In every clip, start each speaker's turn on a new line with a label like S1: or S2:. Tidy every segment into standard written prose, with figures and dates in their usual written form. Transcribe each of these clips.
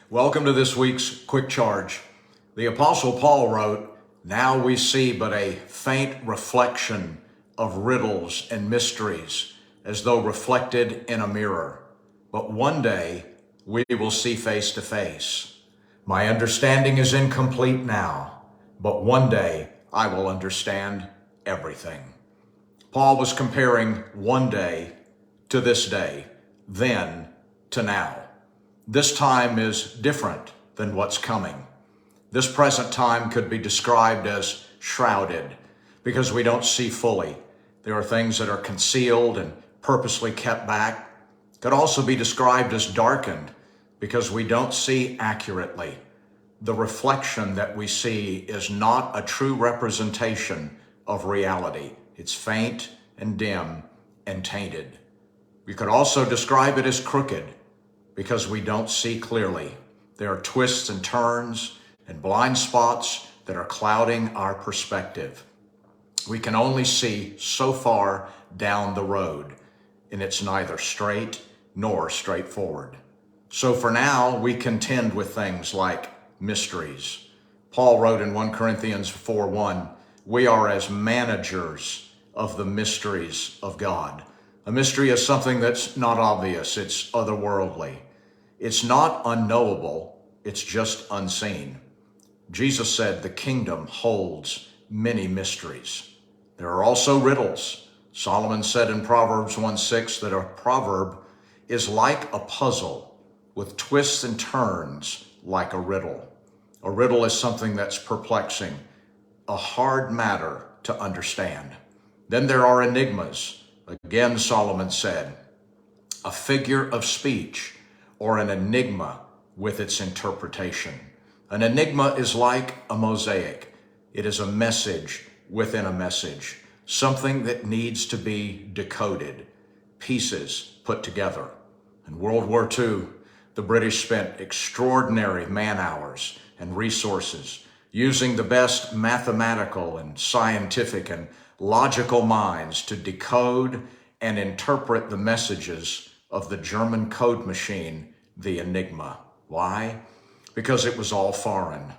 S1: Welcome to this week's Quick Charge. The Apostle Paul wrote, "Now we see but a faint reflection of riddles and mysteries, as though reflected in a mirror. But one day we will see face to face. My understanding is incomplete now, but one day I will understand everything." Paul was comparing one day to this day, then to now. This time is different than what's coming. This present time could be described as shrouded because we don't see fully. There are things that are concealed and purposely kept back. It could also be described as darkened because we don't see accurately. The reflection that we see is not a true representation of reality. It's faint and dim and tainted. We could also describe it as crooked because we don't see clearly. There are twists and turns and blind spots that are clouding our perspective. We can only see so far down the road, and it's neither straight nor straightforward. So for now, we contend with things like mysteries. Paul wrote in 1 Corinthians 4:1, "We are as managers of the mysteries of God." A mystery is something that's not obvious, it's otherworldly. It's not unknowable, it's just unseen. Jesus said the kingdom holds many mysteries. There are also riddles. Solomon said in Proverbs 1:6 that a proverb is like a puzzle with twists and turns like a riddle. A riddle is something that's perplexing, a hard matter to understand. Then there are enigmas. Again, Solomon said, a figure of speech or an enigma with its interpretation. An enigma is like a mosaic. It is a message within a message, something that needs to be decoded, pieces put together. In World War II, the British spent extraordinary man hours and resources using the best mathematical and scientific and logical minds to decode and interpret the messages of the German code machine, the Enigma. Why? Because it was all foreign.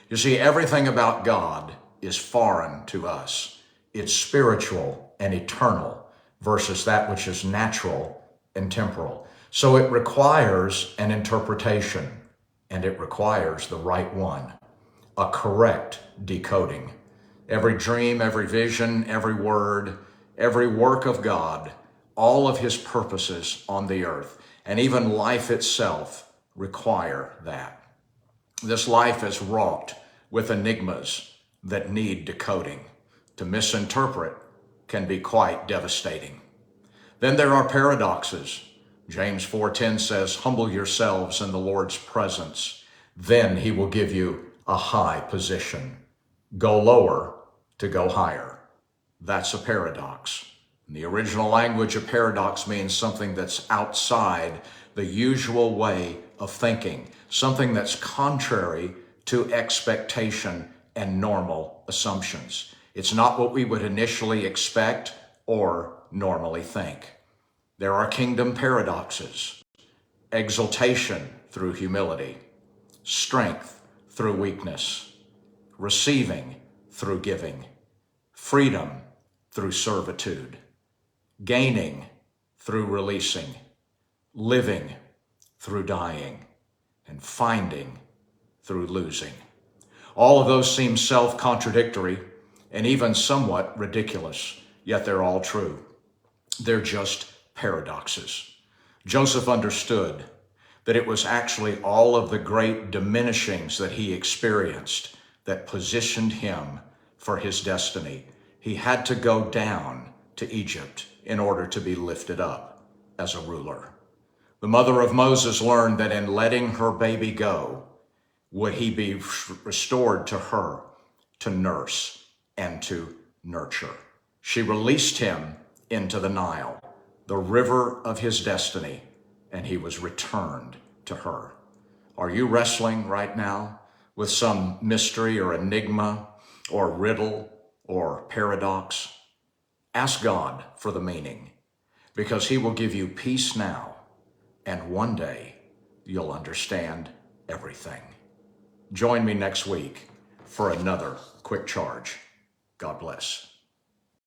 S1: You see, everything about God is foreign to us. It's spiritual and eternal versus that which is natural and temporal. So it requires an interpretation, and it requires the right one, a correct decoding. Every dream, every vision, every word, every work of God, all of his purposes on the earth, and even life itself require that. This life is wrought with enigmas that need decoding. To misinterpret can be quite devastating. Then there are paradoxes. James 4:10 says, "Humble yourselves in the Lord's presence, then he will give you a high position." Go lower to go higher. That's a paradox. In the original language, a paradox means something that's outside the usual way of thinking, something that's contrary to expectation and normal assumptions. It's not what we would initially expect or normally think. There are kingdom paradoxes: exaltation through humility, strength through weakness, receiving through giving, freedom through servitude, gaining through releasing, living through dying, and finding through losing. All of those seem self-contradictory and even somewhat ridiculous, yet they're all true. They're just paradoxes. Joseph understood that it was actually all of the great diminishings that he experienced that positioned him for his destiny. He had to go down to Egypt in order to be lifted up as a ruler. The mother of Moses learned that in letting her baby go, would he be restored to her to nurse and to nurture. She released him into the Nile, the river of his destiny, and he was returned to her. Are you wrestling right now with some mystery or enigma or riddle or paradox? Ask God for the meaning, because he will give you peace now, and one day you'll understand everything. Join me next week for another quick charge. God bless.